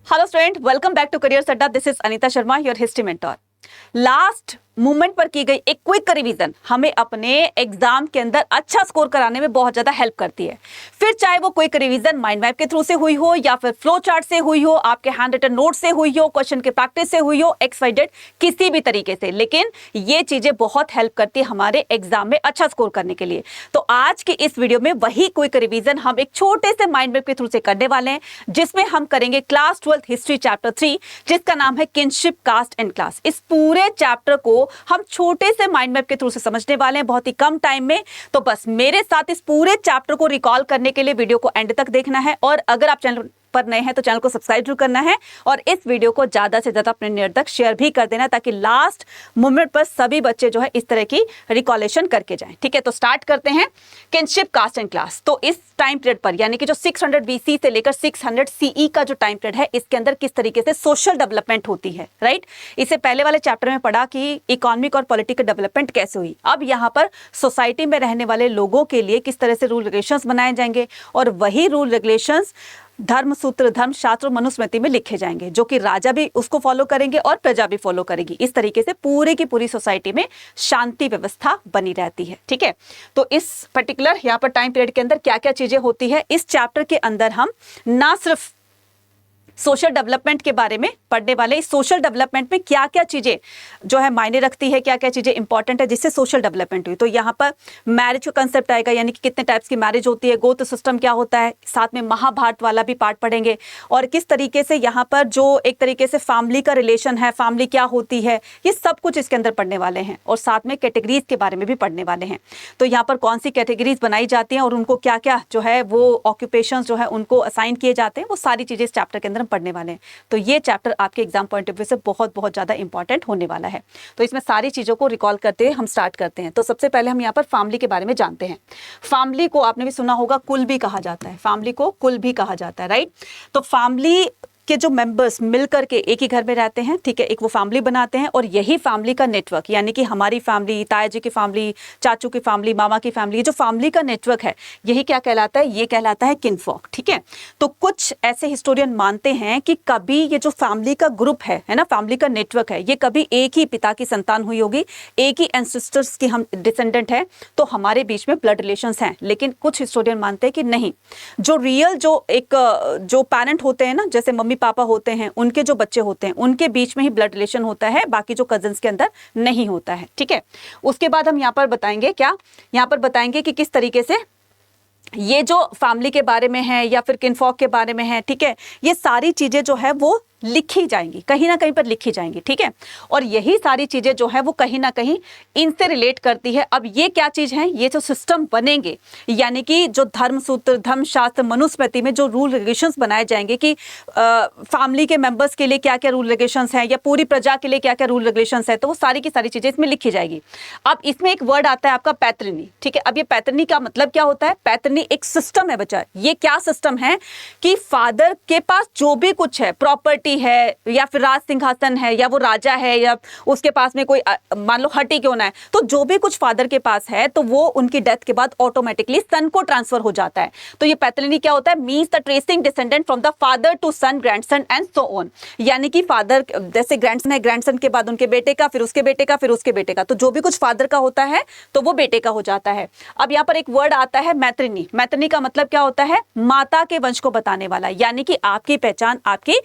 Hello student, welcome back to career Adda. This is Anita Sharma, your history mentor. Last movement पर की गई एक quick revision हमें अपने एग्जाम के अंदर अच्छा स्कोर कराने में बहुत ज्यादा हेल्प करती है। फिर चाहे वो क्विक रिवीजन माइंड मैप के थ्रू से हुई हो या फिर फ्लो चार्ट से हुई हो, आपके हैंड रिटन नोट से हुई हो, क्वेश्चन के प्रैक्टिस से हुई हो, एक्सवाइडेड किसी भी तरीके से, लेकिन ये चीजें बहुत हेल्प करती है हमारे एग्जाम में अच्छा स्कोर करने के लिए। तो आज की इस वीडियो में वही क्विक रिवीजन हम एक छोटे से माइंड मैप के थ्रू से करने वाले हैं, जिसमें हम करेंगे क्लास 12 हिस्ट्री चैप्टर 3, जिसका नाम है किनशिप, कास्ट एंड क्लास। इस पूरे चैप्टर को हम छोटे से माइंड मैप के थ्रू से समझने वाले हैं बहुत ही कम टाइम में। तो बस मेरे साथ इस पूरे चैप्टर को रिकॉल करने के लिए वीडियो को एंड तक देखना है, और अगर आप चैनल पर नए हैं तो चैनल को सब्सक्राइब जरूर करना है, और इस वीडियो को ज्यादा से ज्यादा अपने नियर तक शेयर भी कर देना, ताकि लास्ट मोमेंट पर सभी बच्चे जो है इस तरह की रिकॉलेशन करके जाएं। ठीक है, तो स्टार्ट करते हैं। Kinship, caste and class. तो इस टाइम पीरियड पर, यानी कि जो 600 BC से लेकर 600 CE का जो टाइम पीरियड है, इसके अंदर किस तरीके से सोशल डेवलपमेंट होती है, राइट। इससे पहले वाले चैप्टर में पढ़ा कि इकोनॉमिक और पॉलिटिकल डेवलपमेंट कैसे हुई। अब यहाँ पर सोसाइटी में रहने वाले लोगों के लिए किस तरह से रूल रेगुलेशंस बनाए जाएंगे, और वही रूल रेगुलेशंस धर्मसूत्र, धर्मशास्त्र और मनुस्मृति में लिखे जाएंगे, जो कि राजा भी उसको फॉलो करेंगे और प्रजा भी फॉलो करेगी। इस तरीके से पूरे की पूरी सोसाइटी में शांति व्यवस्था बनी रहती है। ठीक है, तो इस पर्टिकुलर यहाँ पर टाइम पीरियड के अंदर क्या क्या चीजें होती है, इस चैप्टर के अंदर हम ना सिर्फ सोशल डेवलपमेंट के बारे में पढ़ने वाले, इस सोशल डेवलपमेंट में क्या क्या चीजें जो है मायने रखती है, क्या क्या चीजें इंपॉर्टेंट है जिससे सोशल डेवलपमेंट हुई। तो यहाँ पर मैरिज का कंसेप्ट आएगा, यानी कि कितने टाइप्स की मैरिज होती है, गोत्र सिस्टम क्या होता है, साथ में महाभारत वाला भी पार्ट पढ़ेंगे, और किस तरीके से यहाँ पर जो एक तरीके से फैमिली का रिलेशन है, फैमिली क्या होती है, ये सब कुछ इसके अंदर पढ़ने वाले हैं। और साथ में कैटेगरीज के बारे में भी पढ़ने वाले हैं। तो यहाँ पर कौन सी कैटेगरीज बनाई जाती हैं और उनको क्या क्या जो है वो ऑक्यूपेशन जो है उनको असाइन किए जाते हैं, वो सारी चीजें इस चैप्टर के अंदर पढ़ने वाले हैं। तो ये चैप्टर आपके एग्जाम पॉइंट ऑफ व्यू से बहुत बहुत ज्यादा इंपॉर्टेंट होने वाला है। तो इसमें सारी चीजों को रिकॉल करते हुए हम स्टार्ट करते हैं। तो सबसे पहले हम यहाँ पर फैमिली के बारे में जानते हैं। फैमिली को आपने भी सुना होगा, कुल भी कहा जाता है, फैमिली को कुल भी कहा जाता है, राइट। तो फैमिली के जो मेंबर्स मिलकर के एक ही घर में रहते हैं, ठीक है, एक वो फैमिली बनाते हैं, और यही फैमिली का नेटवर्क, यानी कि हमारी फैमिली, ताया जी की फैमिली, चाचू की फैमिली, मामा की फैमिली, जो फैमिली का नेटवर्क है, यही क्या कहलाता है, ये कहलाता है किनफॉक। ठीक है, तो कुछ ऐसे हिस्टोरियन मानते हैं कि कभी ये जो फैमिली का ग्रुप है ना, फैमिली का नेटवर्क है, ये कभी एक ही पिता की संतान हुई होगी, एक ही एंसेस्टर्स की हम डिसेंडेंट है, तो हमारे बीच में ब्लड रिलेशंस हैं। लेकिन कुछ हिस्टोरियन मानते हैं कि नहीं, जो रियल जो पेरेंट होते हैं ना, जैसे मम्मी पापा होते हैं, उनके जो बच्चे होते हैं, उनके बीच में ही ब्लड रिलेशन होता है, बाकी जो कजिन्स के अंदर नहीं होता है। ठीक है, उसके बाद हम यहाँ पर बताएंगे यहाँ पर बताएंगे कि किस तरीके से ये जो फैमिली के बारे में है या फिर किनफॉक के बारे में है, ठीक है, ये सारी चीजें जो है वो लिखी जाएंगी, कहीं ना कहीं पर लिखी जाएंगी। ठीक है, और यही सारी चीजें जो है वो कहीं ना कहीं इनसे रिलेट करती है। अब ये क्या चीज है, ये जो सिस्टम बनेंगे, यानी कि जो धर्मसूत्र, धर्मशास्त्र, मनुस्मृति में जो रूल रेगुलेशंस बनाए जाएंगे कि फैमिली के मेंबर्स के लिए क्या क्या रूल रेगुलेशंस हैं, या पूरी प्रजा के लिए क्या क्या रूल रेगुलेशंस है, तो वो सारी की सारी चीजें इसमें लिखी जाएगी। अब इसमें एक वर्ड आता है आपका पैतृणी। ठीक है, अब ये पैतृणी का मतलब क्या होता है, पैतृणी एक सिस्टम है बच्चा। ये क्या सिस्टम है कि फादर के पास जो भी कुछ है, प्रॉपर्टी है, या फिर राज सिंहासन है, या वो राजा है, या उसके पास में कोई मान लो हटी क्यों ना है, तो जो भी कुछ फादर के पास है, तो वो उनकी डेथ के बाद ऑटोमेटिकली सन को ट्रांसफर हो जाता है। तो ये पैतृणी क्या होता है, means the tracing descendant from the father to son, grandson and so on. यानी कि फादर जैसे ग्रैंडसन है, ग्रैंडसन के बाद उनके बेटे का, फिर उसके बेटे का, फिर उसके बेटे का, तो जो भी कुछ फादर का होता है तो वो बेटे का हो जाता है। अब यहाँ पर एक वर्ड आता है मैत्रिणी। मैत्रिणी का मतलब क्या होता है, माता के वंश को बताने वाला, यानी कि आपकी पहचान आपकी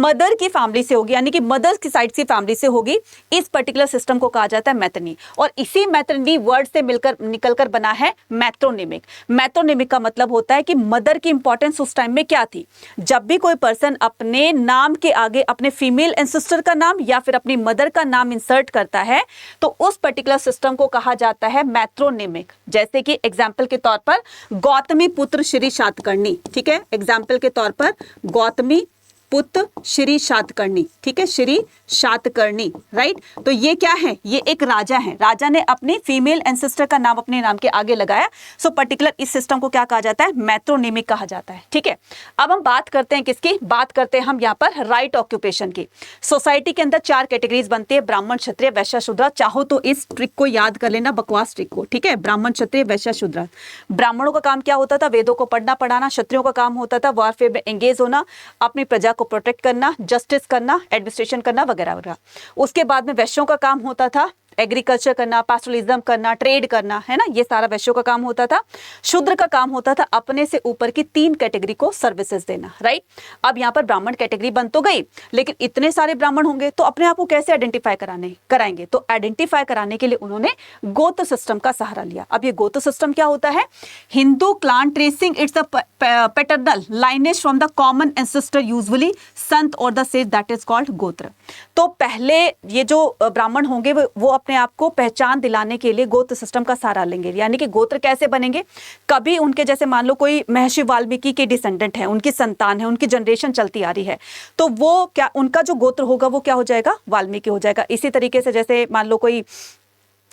मदर की फैमिली से होगी, यानी कि मदर की साइड की फैमिली से होगी। इस पर्टिकुलर सिस्टम को कहा जाता है मैत्रिणी, और इसी मैत्रिणी वर्ड से मिलकर निकलकर बना है मैट्रोनिमिक। मैट्रोनिमिक का मतलब होता है कि मदर की इंपॉर्टेंस उस टाइम में क्या थी। जब भी कोई पर्सन अपने नाम के आगे अपने फीमेल एंसेस्टर का नाम या फिर अपनी मदर का नाम इंसर्ट करता है, तो उस पर्टिकुलर सिस्टम को कहा जाता है मैट्रोनिमिक। जैसे कि एग्जाम्पल के तौर पर गौतमी पुत्र श्री शातकर्णी। ठीक है, एग्जाम्पल के तौर पर गौतमी पुत्र श्री शातकर्णी। ठीक है, श्री शातकर्णी, राइट। तो ये क्या है, ये एक राजा है, राजा ने अपनी फीमेल एंसेस्टर का नाम अपने नाम के आगे लगाया। सो पर्टिकुलर इस सिस्टम को क्या कहा जाता है, मैट्रोनिमिक कहा जाता है। ठीक है, अब हम बात करते हैं किसकी, बात करते हैं हम यहाँ पर राइट ऑक्यूपेशन की। सोसाइटी के अंदर 4 कैटेगरीज बनती है, ब्राह्मण, क्षत्रिय, वैश्य, शूद्र। चाहो तो इस ट्रिक को याद कर लेना, बकवास ट्रिक को। ठीक है, ब्राह्मण, क्षत्रिय, वैश्य, शूद्र। ब्राह्मणों का काम क्या होता था, वेदों को पढ़ना पढ़ाना। क्षत्रियों का काम होता था वॉरफेयर में एंगेज होना, अपनी प्रजा को प्रोटेक्ट करना, जस्टिस करना, एडमिनिस्ट्रेशन करना वगैरह वगैरह। उसके बाद में वैश्यों का काम होता था एग्रीकल्चर करना, पास्टोरलिज्म करना, ट्रेड करना, है ना, ये सारा वैश्यों का काम होता था। शूद्र का काम होता था अपने से ऊपर की 3 कैटेगरी को सर्विसेज देना, राइट। अब यहाँ पर ब्राह्मण कैटेगरी बन तो गई, लेकिन इतने सारे ब्राह्मण होंगे तो अपने आप को कैसे आइडेंटिफाई कराएंगे? तो आइडेंटिफाई कराने के लिए उन्होंने गोत्र सिस्टम का सहारा लिया। अब ये गोत्र सिस्टम क्या होता है? Hindu clan tracing it's the paternal lineage from the common ancestor, usually sant और the sage, that is called gotra. तो पहले ये जो ब्राह्मण होंगे वो अपने आप को पहचान दिलाने के लिए गोत्र सिस्टम का सहारा लेंगे। यानी कि गोत्र कैसे बनेंगे? कभी उनके जैसे मान लो कोई महर्षि वाल्मीकि के डिसेंडेंट है, उनकी संतान है, उनकी जनरेशन चलती आ रही है, तो वो क्या, उनका जो गोत्र होगा वो क्या हो जाएगा? वाल्मीकि हो जाएगा। इसी तरीके से जैसे मान लो कोई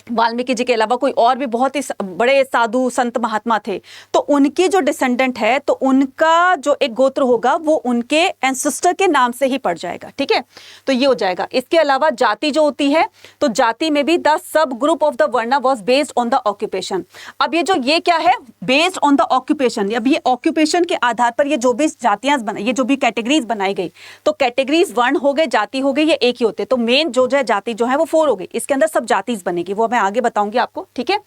वाल्मीकि जी के अलावा कोई और भी बहुत ही बड़े साधु संत महात्मा थे, तो उनकी जो डिसेंडेंट है तो उनका जो एक गोत्र होगा वो उनके एंसेस्टर के नाम से ही पड़ जाएगा, ठीक है। तो ये हो जाएगा। इसके अलावा जाति जो होती है, तो जाति में भी the sub group of the varna was based on the occupation. अब ये क्या है? Based on the occupation. अब ये ऑक्यूपेशन के आधार पर ये जो भी जातियां ये जो भी कैटेगरीज बनाई गई, तो कैटेगरीज वर्ण हो गए, जाति हो गई, ये एक ही होते। तो मेन जो है जाति जो है वो 4 हो गई, इसके अंदर सब जातिज बनेगी, वो मैं आगे बताऊंगी आपको, ठीक है।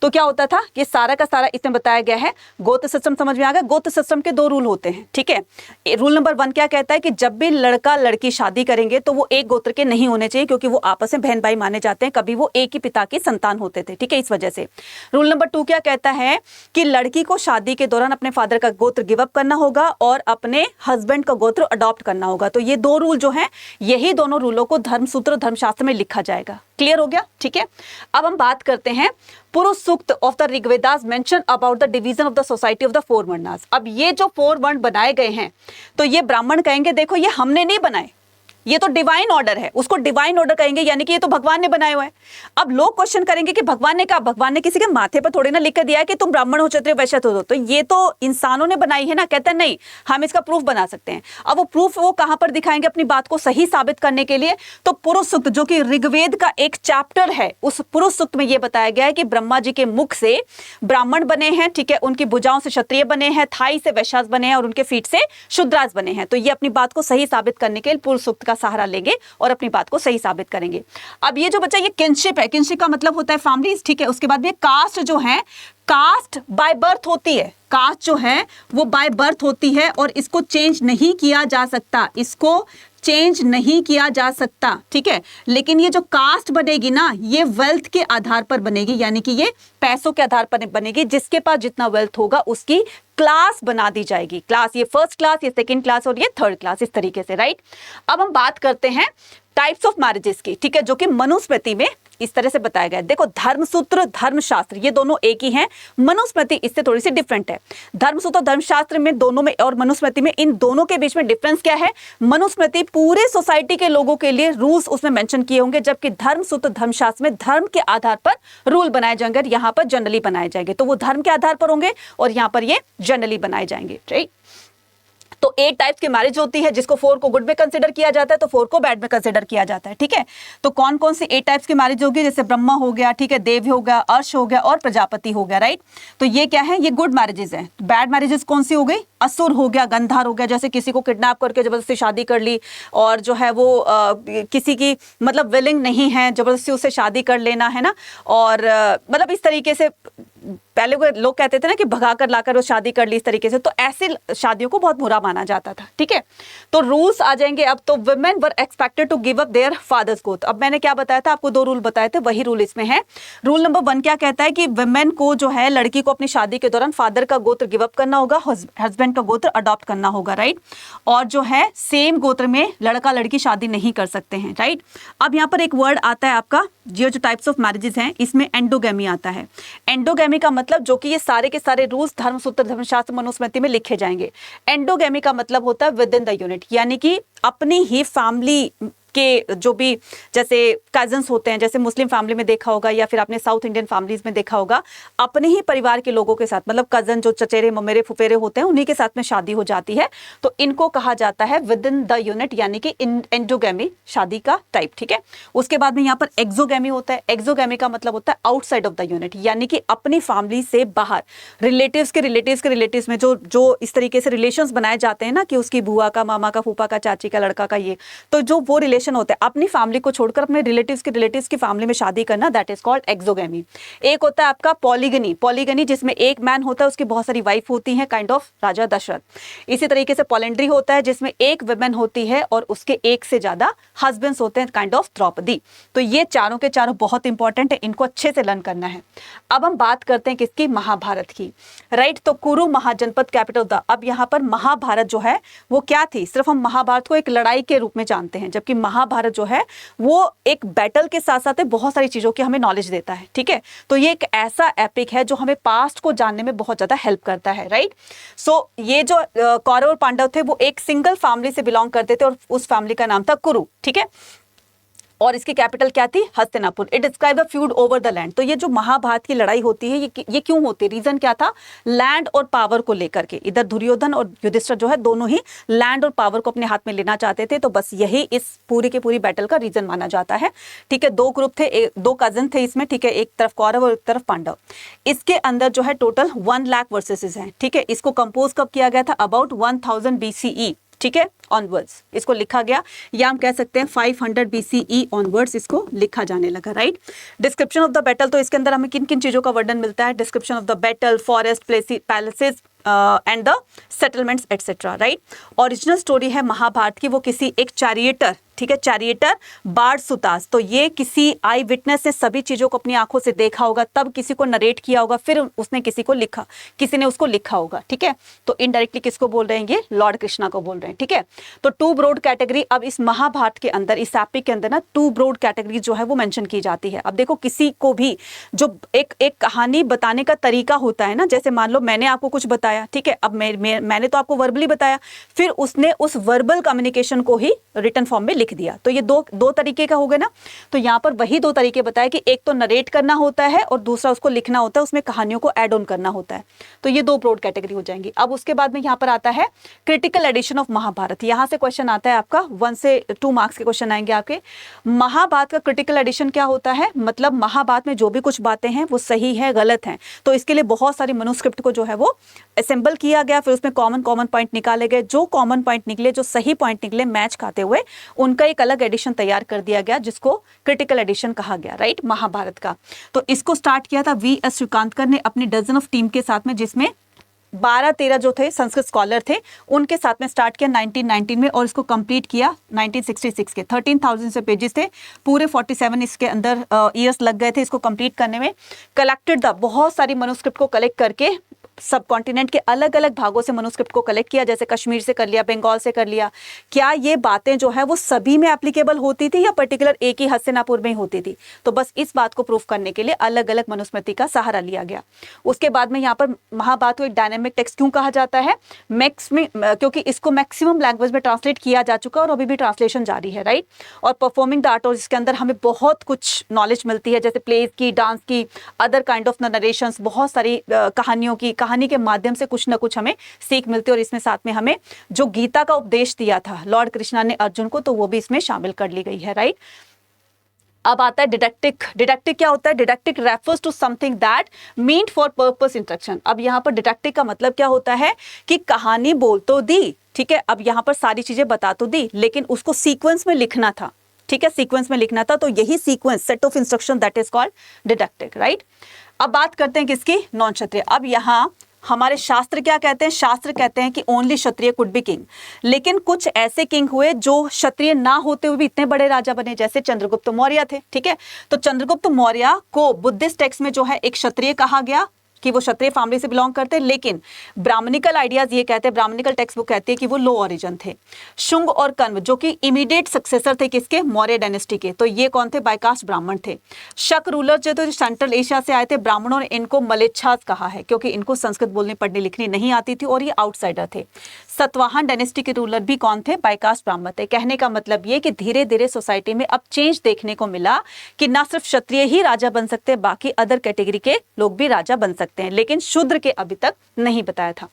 तो क्या होता था, ये सारा का सारा इसमें बताया गया है। गोत्र सिस्टम समझ में आ गया? गोत्र सिस्टम के 2 रूल होते हैं, ठीक है। रूल नंबर 1 क्या कहता है कि जब भी लड़का लड़की शादी करेंगे तो वो एक गोत्र के नहीं होने चाहिए, क्योंकि वो आपस में बहन भाई माने जाते हैं, कभी वो एक ही पिता की संतान होते थे, ठीक है, इस वजह से। रूल नंबर 2 क्या कहता है कि लड़की को शादी के दौरान अपने फादर का गोत्र गिव अप करना होगा और अपने हस्बैंड का गोत्र अडॉप्ट करना होगा। तो ये 2 रूल जो हैं, यही दोनों रूलों को धर्मसूत्र धर्मशास्त्र में लिखा जाएगा। क्लियर हो गया, ठीक है। अब हम बात करते हैं Purusha Sukta of the Rigvedas mention about the division of the society of the 4 varnas. अब ये जो 4 वर्ण बनाए गए हैं, तो ये ब्राह्मण कहेंगे देखो ये हमने नहीं बनाए, ये तो डिवाइन ऑर्डर है, उसको डिवाइन ऑर्डर कहेंगे, यानी कि ये तो भगवान ने बनाया हुआ है। अब लोग क्वेश्चन करेंगे कि भगवान ने कहा, भगवान ने किसी के माथे पर थोड़ी ना लिख कर दिया है कि तुम ब्राह्मण हो, क्षत्रिय, वैश्य हो, तो ये तो इंसानों ने बनाई है ना। कहते हैं नहीं, हम इसका प्रूफ बना सकते हैं। अब वो प्रूफ वो कहां पर दिखाएंगे अपनी बात को सही साबित करने के लिए? तो पुरुष सूक्त, जो कि ऋग्वेद का एक चैप्टर है, उस पुरुष सूक्त में यह बताया गया है कि ब्रह्मा जी के मुख से ब्राह्मण बने हैं, ठीक है, उनकी भुजाओं से क्षत्रिय बने हैं, थाई से वैश्यास बने हैं और उनके फीट से शूद्रास बने हैं। तो ये अपनी बात को सही साबित करने के लिए पुरुष सूक्त का सहारा लेंगे और अपनी बात को सही साबित करेंगे। अब ये जो बच्चा, ये किनशिप है, किनशिप का मतलब होता है फैमिलीज, ठीक है। उसके बाद ये कास्ट जो है, कास्ट बाय बर्थ होती है, कास्ट जो है वो बाय बर्थ होती है और इसको चेंज नहीं किया जा सकता, इसको चेंज नहीं किया जा सकता, ठीक है। लेकिन ये जो कास्ट बनेगी ना, ये वेल्थ के आधार पर बनेगी, यानी कि ये पैसों के आधार पर बनेगी। जिसके पास जितना वेल्थ होगा उसकी क्लास बना दी जाएगी। क्लास, ये फर्स्ट क्लास, ये सेकंड क्लास और ये थर्ड क्लास, इस तरीके से, राइट। अब हम बात करते हैं टाइप्स ऑफ मैरिजेस की, ठीक है, जो कि मनुस्मृति में इस तरह से बताया गया है। देखो, धर्मसूत्र धर्मशास्त्र ये दोनों एक ही हैं, मनुस्मृति इससे थोड़ी सी डिफरेंट है। धर्मसूत्र धर्मशास्त्र में दोनों में और मनुस्मृति में, इन दोनों के बीच में डिफरेंस क्या है? मनुस्मृति पूरे सोसाइटी के लोगों के लिए रूल्स उसमें मेंशन किए होंगे, जबकि धर्मसूत्र धर्मशास्त्र में धर्म के आधार पर रूल बनाए जाएंगे, यहाँ पर जनरली बनाए जाएंगे। तो वो धर्म के आधार पर होंगे और यहाँ पर ये जनरली बनाए जाएंगे, राइट। तो 8 टाइप्स की मैरिज होती है, जिसको 4 को गुड में कंसीडर किया जाता है, तो 4 को बैड में कंसीडर किया जाता है, ठीक है। तो कौन कौन सी 8 टाइप्स की मैरिज होगी? जैसे ब्रह्मा हो गया, ठीक है, देव हो गया, अर्श हो गया और प्रजापति हो गया, राइट। तो ये क्या है? ये गुड मैरिजेस हैं। बैड मैरिजेस कौन सी हो गई? असुर हो गया, गंधार हो गया, जैसे किसी को किडनैप करके जबरदस्ती शादी कर ली और जो है वो किसी की मतलब विलिंग नहीं है, जबरदस्ती उससे शादी कर लेना, है ना। और मतलब इस तरीके से पहले लोग कहते थे ना कि भगा कर लाकर वो शादी कर ली, इस तरीके से, तो ऐसी शादियों को बहुत बुरा माना जाता था, ठीक है। तो रूल्स आ जाएंगे अब। तो women were expected to give up their fathers gotra. अब मैंने क्या बताया था आपको? 2 रूल बताए थे, वही रूल इसमें है। रूल नंबर 1 क्या कहता है कि वुमेन को जो है, लड़की को अपनी शादी के दौरान फादर का गोत्र गिव अप करना होगा, हस्बैंड का गोत्र अडॉप्ट करना होगा, राइट। और जो है सेम गोत्र में लड़का लड़की शादी नहीं कर सकते हैं, राइट। अब यहाँ पर एक वर्ड आता है आपका, जो टाइप्स ऑफ मैरिजेस हैं, इसमें एंडोगैमी आता है। एंडोगैमी का मतलब, जो कि ये सारे के सारे रूल्स धर्मसूत्र धर्मशास्त्र मनुस्मृति में लिखे जाएंगे। एंडोगैमी का मतलब होता है विद इन द यूनिट, यानी कि अपनी ही फैमिली के जो भी जैसे कजन्स होते हैं, जैसे मुस्लिम फैमिली में देखा होगा या फिर आपने साउथ इंडियन फैमिलीज में देखा होगा, अपने ही परिवार के लोगों के साथ, मतलब कजन जो चचेरे ममेरे फुफेरे होते हैं उन्हीं के साथ में शादी हो जाती है, तो इनको कहा जाता है विद इन द यूनिट, यानी कि एंडोगैमी शादी का टाइप। ठीक है, उसके बाद में यहाँ पर एक्सोगैमी होता है। एक्सोगैमी का मतलब होता है आउटसाइड ऑफ द यूनिट, यानी कि अपनी फैमिली से बाहर रिलेटिव्स के रिलेटिव्स में जो इस तरीके से रिलेशंस बनाए जाते हैं ना, कि उसकी बुआ का, मामा का, फूफा का, चाची का लड़का का, ये तो जो वो रिलेशन होते हैं अपनी फैमिली को छोड़कर अपने रिलेटिव्स की फैमिली में शादी करना, दैट इज कॉल्ड एक्सोगैमी। एक होता है आपका पॉलीगनी जिसमें एक मैन होता है, उसकी बहुत सारी वाइफ होती हैं, काइंड ऑफ राजा दशरथ। इसी तरीके से पॉलिंड्री होता है जिसमें एक वुमेन होती है और उसके एक से ज्यादा हस्बैंड्स होते हैं, काइंड ऑफ द्रौपदी। तो ये चारों के चारों बहुत इंपॉर्टेंट है, इनको अच्छे से लर्न करना है। अब हम बात करते हैं किसकी, महाभारत की, राइट। तो कुरु महाजनपद कैपिटल था। अब यहाँ पर महाभारत जो है वो क्या थी, सिर्फ हम महाभारत को एक लड़ाई के रूप में जानते हैं, जबकि महाभारत जो है वो एक बैटल के साथ साथ बहुत सारी चीजों की हमें नॉलेज देता है। ठीक है, तो ये एक ऐसा एपिक है जो हमें पास्ट को जानने में बहुत ज्यादा हेल्प करता है, राइट। सो ये जो कौरव और पांडव थे वो एक सिंगल फैमिली से बिलोंग करते थे और उस फैमिली का नाम था कुरु। ठीक है, और इसकी कैपिटल क्या थी, Hastinapur. It describe the feud over the land. तो ये जो महाभारत की लड़ाई होती है ये क्यों होती है, रीजन क्या था, लैंड और पावर को लेकर के। इधर दुर्योधन और युधिष्ठिर जो है दोनों ही लैंड और पावर को अपने हाथ में लेना चाहते थे, तो बस यही इस पूरी की पूरी बैटल का रीजन माना जाता है। ठीक है, दो ग्रुप थे, दो कजन थे इसमें। ठीक है, एक तरफ कौरव और एक तरफ पांडव। इसके अंदर जो है टोटल 1 लाख वर्सेसेस हैं। ठीक है, इसको कंपोज कब किया गया था, अबाउट 1000 BCE। ठीक है, ऑनवर्ड्स इसको लिखा गया, या हम कह सकते हैं 500 BCE ऑनवर्ड्स इसको लिखा जाने लगा, right. Description of the battle, तो इसके अंदर हमें किन किन चीजों का वर्णन मिलता है, description of the battle, forest, palaces and the settlements etcetera, right. Original story है महाभारत की, वो किसी एक चैरिएटर, ठीक है, चैरिएटर बाणसुतास। तो ये किसी आई विटनेस ने सभी चीजों को अपनी आंखों से देखा होगा, तब किसी को नरेट किया होगा, फिर उसने किसी ने उसको लिखा होगा। ठीक है, तो इनडायरेक्टली किसको बोल रहे हैं, ये लॉर्ड कृष्णा को बोल रहे हैं। ठीक है, तो 2 ब्रॉड कैटेगरी, अब इस महाभारत के अंदर, इस एपिक के अंदर ना 2 ब्रॉड कैटेगरी जो है वो मेंशन की जाती है। अब देखो, किसी को भी जो एक कहानी बताने का तरीका होता है ना, जैसे मान लो मैंने आपको कुछ बताया, ठीक है, अब मैंने तो आपको वर्बली बताया, फिर उसने उस वर्बल कम्युनिकेशन को ही रिटन फॉर्म में लिख दिया, तो ये दो तरीके का हो गया ना। तो यहाँ पर वही 2 तरीके बताए कि एक तो नरेट करना होता है और दूसरा उसको लिखना होता है, उसमें कहानियों को ऐड ऑन करना होता है। तो ये 2 ब्रॉड कैटेगरी हो जाएंगी। अब उसके बाद में यहाँ पर आता है क्रिटिकल एडिशन ऑफ महाभारत। यहाँ से क्वेश्चन आता है आपका 1 से 2 मार्क्स के क्वेश्चन आएंगे आपके। महाभारत का क्रिटिकल एडिशन क्या होता है, मतलब महाभारत में जो भी कुछ बातें हैं वो सही है, गलत हैं, तो इसके लिए बहुत सारी मनुस्क्रिप्ट को जो है वो असेंबल किया गया, फिर उसमें कॉमन पॉइंट निकाले गए। जो कॉमन पॉइंट निकले, जो सही पॉइंट निकले मैच खाते हुए, उनका एक अलग एडिशन तैयार कर दिया गया, जिसको क्रिटिकल एडिशन कहा गया, राइट, महाभारत का। तो इसको स्टार्ट किया था VS श्रीकांतकर ने अपनी डजन ऑफ टीम के साथ में, जिसमें 12-13 जो थे संस्कृत स्कॉलर थे, उनके साथ में स्टार्ट किया 1919 में, और इसको कंप्लीट किया 1966 के। 13,000 से पेजेस थे, पूरे 47 इसके अंदर ईयर्स लग गए थे इसको कंप्लीट करने में। कलेक्टेड द, बहुत सारी मनुस्क्रिप्ट को कलेक्ट करके सब कॉन्टिनेंट के अलग अलग भागों से मनुस्क्रिप्ट को कलेक्ट किया, जैसे कश्मीर से कर लिया, बंगाल से कर लिया। क्या ये बातें जो है वो सभी में एप्लीकेबल होती थी या पर्टिकुलर एक ही हस्तिनापुर में ही होती थी, तो बस इस बात को प्रूफ करने के लिए अलग अलग मनुस्मृति का सहारा लिया गया। उसके बाद में यहाँ पर महाभारत को एक डायनेमिक टेक्स्ट क्यों कहा जाता है, क्योंकि इसको मैक्सिमम लैंग्वेज में ट्रांसलेट किया जा चुका है और अभी भी ट्रांसलेशन जारी है, राइट। और परफॉर्मिंग द आर्ट, और इसके अंदर हमें बहुत कुछ नॉलेज मिलती है, जैसे प्लेज की, डांस की, अदर काइंड ऑफ नरेशंस, बहुत सारी कहानी के माध्यम से कुछ ना कुछ हमें सीख मिलती है। और इसमें साथ में हमें जो गीता का उपदेश दिया था लॉर्ड कृष्णा ने अर्जुन को, तो वो भी इसमें शामिल कर ली गई है, राइट। अब आता है डिडक्टिक। डिडक्टिक क्या होता है, didactic refers to something that meant for purpose instruction. अब यहाँ पर डिडक्टिक का मतलब क्या होता है कि कहानी बोल तो दी, ठीक है, अब यहाँ पर सारी चीजें बता तो दी, लेकिन उसको सीक्वेंस में लिखना था, ठीक है, सीक्वेंस में लिखना था, तो यही sequence, set of instruction, that is called didactic, right. अब बात करते हैं किसकी, नॉन क्षत्रिय। अब यहाँ हमारे शास्त्र क्या कहते हैं, शास्त्र कहते हैं कि only Kshatriya could be king, लेकिन कुछ ऐसे किंग हुए जो क्षत्रिय ना होते हुए भी इतने बड़े राजा बने, जैसे चंद्रगुप्त मौर्य थे, ठीक है। तो चंद्रगुप्त मौर्य को बुद्धिस्ट टेक्स्ट में जो है एक क्षत्रिय कहा गया कि वो क्षत्रिय फैमिली से बिलोंग करते हैं, लेकिन ब्राह्मणिकल आइडियाज ये कहते हैं, ब्राह्मणिकल टेक्स्ट बुक कहती है कि वो लो ओरिजिन थे। शुंग और कण्व जो कि इमीडिएट सक्सेसर थे किसके, मौर्य डायनेस्टी के, तो ये कौन थे, बायकास्ट ब्राह्मण थे। शक रूलर जो थे सेंट्रल एशिया से आए थे, ब्राह्मणों ने इनको मलेच्छास कहा है, क्योंकि इनको संस्कृत बोलने पढ़ने लिखनी नहीं आती थी और ये आउटसाइडर थे। सतवाहन डायनेस्टी के रूलर भी कौन थे? बायकास्ट ब्राह्मण थे। कहने का मतलब ये कि धीरे धीरे सोसाइटी में अब चेंज देखने को मिला कि ना सिर्फ क्षत्रिय ही राजा बन सकते हैं, बाकी अदर कैटेगरी के लोग भी राजा बन सकते हैं, लेकिन शूद्र के अभी तक नहीं बताया था।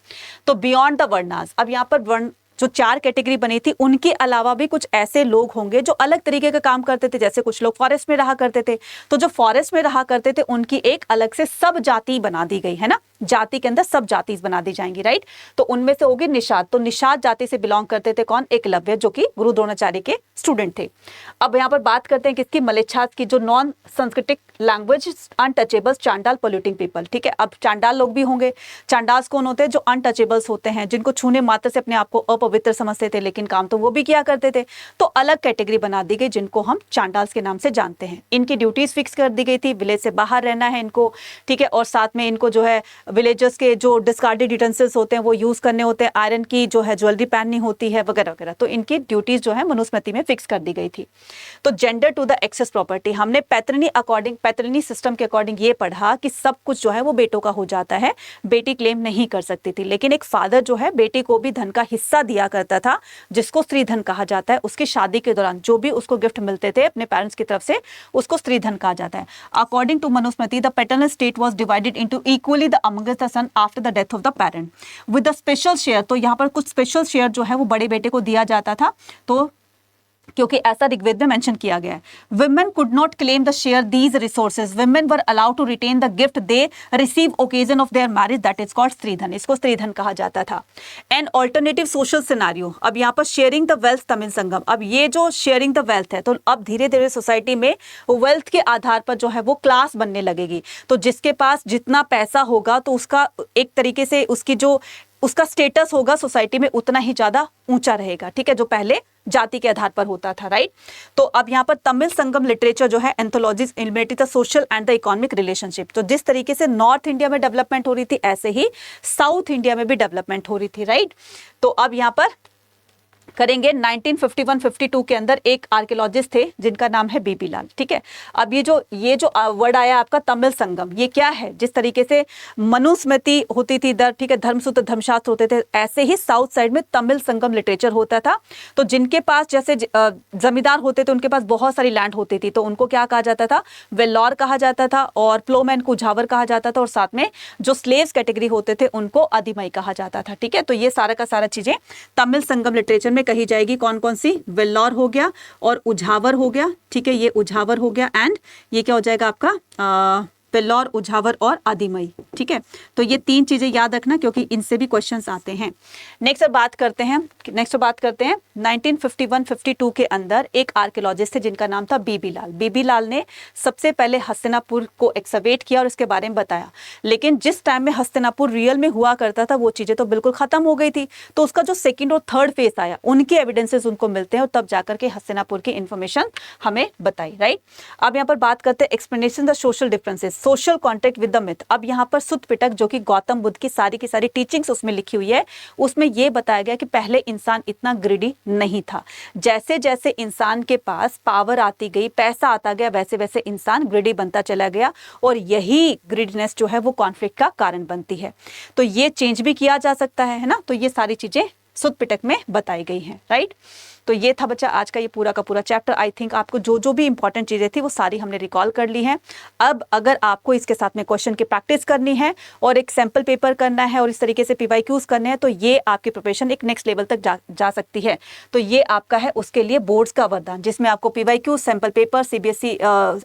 तो बियॉन्ड द वर्णास, अब यहाँ पर वर्ण जो 4 कैटेगरी बनी थी उनके अलावा भी कुछ ऐसे लोग होंगे जो अलग तरीके का काम करते थे। जैसे कुछ लोग फॉरेस्ट में रहा करते थे, तो जो फॉरेस्ट में रहा करते थे उनकी एक अलग से सब जाति बना दी गई है ना, जाति के अंदर सब जाति बना दी जाएंगी, राइट। तो उनमें से होगी निषाद, तो निषाद जाति से बिलोंग करते थे कौन? एकलव्य, जो कि गुरु द्रोणाचार्य के स्टूडेंट थे। अब यहाँ पर बात करते हैं किसकी? मलेच्छाद की, जो नॉन संस्कृतिक लैंग्वेज अनटचेबल्स चांडाल पोल्यूटिंग पीपल, ठीक है। अब चांडाल लोग भी होंगे। चांडाल्स कौन होते हैं? जो अनटचेबल्स होते हैं, जिनको छूने मात्र से अपने आप को अपवित्र समझते थे, लेकिन काम तो वो भी किया करते थे। तो अलग कैटेगरी बना दी गई जिनको हम चांडाल्स के नाम से जानते हैं। इनकी ड्यूटीज फिक्स कर दी गई थी, विलेज से बाहर रहना है इनको, ठीक है। और साथ में इनको जो है विलेजर्स के जो डिस्कार्डेड यूटेंसिल्स होते हैं वो यूज करने होते हैं, आयरन की जो है ज्वेलरी पहननी होती है वगैरह वगैरह। तो इनकी ड्यूटीज जो है मनुस्मृति में फिक्स कर दी गई थी। तो gender to the access property, हमने पैतरनी सिस्टम के अकॉर्डिंग ये पढ़ा कि सब कुछ जो है वो बेटों का हो जाता है, बेटी क्लेम नहीं कर सकती थी। लेकिन एक फादर जो है बेटी को भी धन का हिस्सा दिया करता था, जिसको स्त्री धन कहा जाता है। उसकी शादी के दौरान जो भी उसको गिफ्ट मिलते थे अपने पेरेंट्स की तरफ से, उसको स्त्री धन कहा जाता है। According to Manusmriti the paternal state was divided into equally the amongst the son after the death of the parent with the special share. तो यहाँ पर कुछ स्पेशल शेयर जो है वो बड़े बेटे को दिया जाता था, तो क्योंकि ऐसा ऋग्वेद में मेंशन किया गया है। Women could not claim the share these resources, women were allowed to retain the gift they receive occasion of their marriage, that is called stridhan, इसको स्त्रीधन कहा जाता था। एन ऑल्टरनेटिव सोशल सिनारियो, अब यहाँ पर शेयरिंग द वेल्थ तमिल संगम। अब ये जो शेयरिंग द वेल्थ है, तो अब धीरे धीरे सोसाइटी में वेल्थ के आधार पर जो है वो क्लास बनने लगेगी। तो जिसके पास जितना पैसा होगा तो उसका एक तरीके से उसका स्टेटस होगा सोसाइटी में उतना ही ज्यादा ऊंचा रहेगा, ठीक है, जो पहले जाति के आधार पर होता था, राइट। तो अब यहाँ पर तमिल संगम लिटरेचर जो है anthologies eliminated the social and the economic relationship. तो जिस तरीके से नॉर्थ इंडिया में डेवलपमेंट हो रही थी, ऐसे ही साउथ इंडिया में भी डेवलपमेंट हो रही थी, राइट। तो अब यहाँ पर करेंगे 1951-52 के अंदर एक आर्कियोलॉजिस्ट थे जिनका नाम है बीबी लाल, ठीक है। अब ये जो वर्ड आया आपका तमिल संगम, ये क्या है? जिस तरीके से मनुस्मृति होती थी इधर, ठीक है, धर्मसूत्र धर्मशास्त्र होते थे, ऐसे ही साउथ साइड में तमिल संगम लिटरेचर होता था। तो जिनके पास जैसे जमींदार होते थे, उनके पास बहुत सारी लैंड होती थी, तो उनको क्या कहा जाता था? वेल्लौर कहा जाता था, और प्लोमैन को झावर कहा जाता था, और साथ में जो स्लेव्स कैटेगरी होते थे उनको आदिमाई कहा जाता था, ठीक है। तो ये सारा का सारा चीजें तमिल संगम लिटरेचर में कही जाएगी। कौन कौन सी? वेल्लौर हो गया और उझावर हो गया, ठीक है, ये उझावर हो गया, एंड ये क्या हो जाएगा आपका वेल्लौर, उझावर और आदिमई, ठीक है। तो ये 3 चीजें याद रखना क्योंकि इनसे भी क्वेश्चंस आते हैं। नेक्स्ट बात करते हैं 1951-52 के अंदर एक आर्कियोलॉजिस्ट थे जिनका नाम था बीबी लाल। बीबी लाल ने सबसे पहले हस्तिनापुर को एक्सकवेट किया और इसके बारे में बताया। लेकिन जिस टाइम में हस्तिनापुर रियल में हुआ करता था वो चीजें तो बिल्कुल खत्म हो गई थी। तो उसका जो सेकेंड और थर्ड फेज आया, उनके एविडेंसेस उनको मिलते हैं और तब जाकर के हस्तिनापुर की इंफॉर्मेशन हमें बताई, राइट। अब यहाँ पर बात करते हैं explanation the social differences, social contact with the myth. अब यहाँ पर सुत्त पिटक जो कि गौतम बुद्ध की सारी टीचिंग्स उसमें लिखी हुई है, उसमें यह बताया गया कि पहले इंसान इतना ग्रिडी नहीं था। जैसे जैसे इंसान के पास पावर आती गई, पैसा आता गया, वैसे वैसे इंसान ग्रिडी बनता चला गया, और यही ग्रिडनेस जो है वो कॉन्फ्लिक्ट का कारण बनती है। तो ये चेंज भी किया जा सकता है ना। तो ये सारी चीजें सुत्त पिटक में बताई गई हैं, राइट। तो ये था बच्चा आज का ये पूरा का पूरा चैप्टर। आई थिंक आपको जो भी इंपॉर्टेंट चीजें थी वो सारी हमने रिकॉल कर ली हैं। अब अगर आपको इसके साथ में क्वेश्चन की प्रैक्टिस करनी है और एक सैंपल पेपर करना है और इस तरीके से PYQs करने हैं, तो ये आपकी प्रिपरेशन एक नेक्स्ट लेवल तक जा सकती है। तो ये आपका है उसके लिए बोर्ड्स का वरदान, जिसमें आपको PYQ, sample paper, CBSE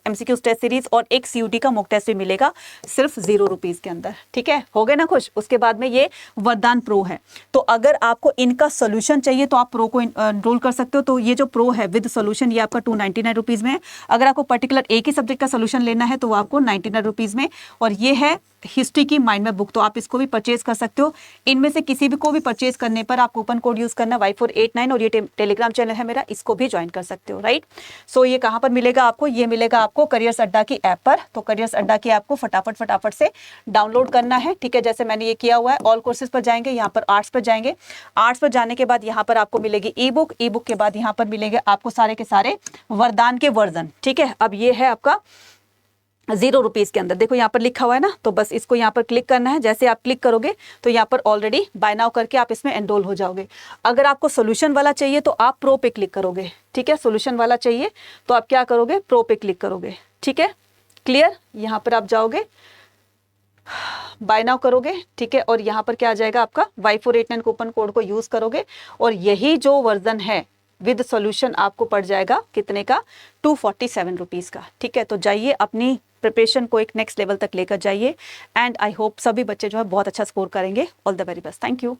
MCQ test series और एक CUT का मॉक टेस्ट भी मिलेगा सिर्फ 0 रुपीज के अंदर, ठीक है। हो गए ना खुश? उसके बाद में ये वरदान प्रो है। तो अगर आपको इनका सोल्यूशन चाहिए तो आप प्रो को एनरोल कर सकते हो। तो ये जो प्रो है विद सॉल्यूशन ये आपका 299 रुपीज में है। अगर आपको पर्टिकुलर एक ही सब्जेक्ट का सॉल्यूशन लेना है तो वो आपको 99 रुपीज में। और ये है हिस्ट्री की माइंड मैप बुक, तो आप इसको भी परचेज कर सकते हो। इनमें से किसी भी को भी परचेज करने पर आप कूपन कोड यूज करना Y489, और ये टेलीग्राम चैनल है मेरा, इसको भी ज्वाइन कर सकते हो, राइट। सो ये कहाँ पर मिलेगा आपको? ये मिलेगा आपको करियर्स अड्डा की ऐप पर। तो करियर्स अड्डा की ऐप को फटाफट से डाउनलोड करना है, ठीक है। जैसे मैंने ये किया हुआ है, ऑल कोर्सेज पर जाएंगे, यहाँ पर आर्ट्स पर जाएंगे, आर्ट्स पर जाने के बाद यहाँ पर आपको मिलेगी ई बुक के बाद यहाँ पर मिलेंगे आपको सारे के सारे वरदान के वर्जन, ठीक है। अब ये है आपका ₹0 के अंदर। देखो यहाँ पर लिखा हुआ है ना, तो बस इसको यहाँ पर क्लिक करना है। जैसे आप क्लिक करोगे तो यहाँ पर ऑलरेडी बाय नाउ करके आप इसमें एनरोल हो जाओगे। अगर आपको सोल्यूशन वाला चाहिए तो आप प्रो पे क्लिक करोगे, ठीक है। सोल्यूशन वाला चाहिए तो आप क्या करोगे, प्रो पे क्लिक करोगे, ठीक है। क्लियर, यहाँ पर आप जाओगे, बाय नाउ करोगे, ठीक है। और यहाँ पर क्या आ जाएगा आपका Y489 कूपन कोड को यूज करोगे और यही जो वर्जन है विद सॉल्यूशन आपको पड़ जाएगा कितने का, ₹247 का, ठीक है। तो जाइए अपनी प्रिपरेशन को एक नेक्स्ट लेवल तक लेकर जाइए एंड आई होप सभी बच्चे जो है बहुत अच्छा स्कोर करेंगे। All the very best, thank you.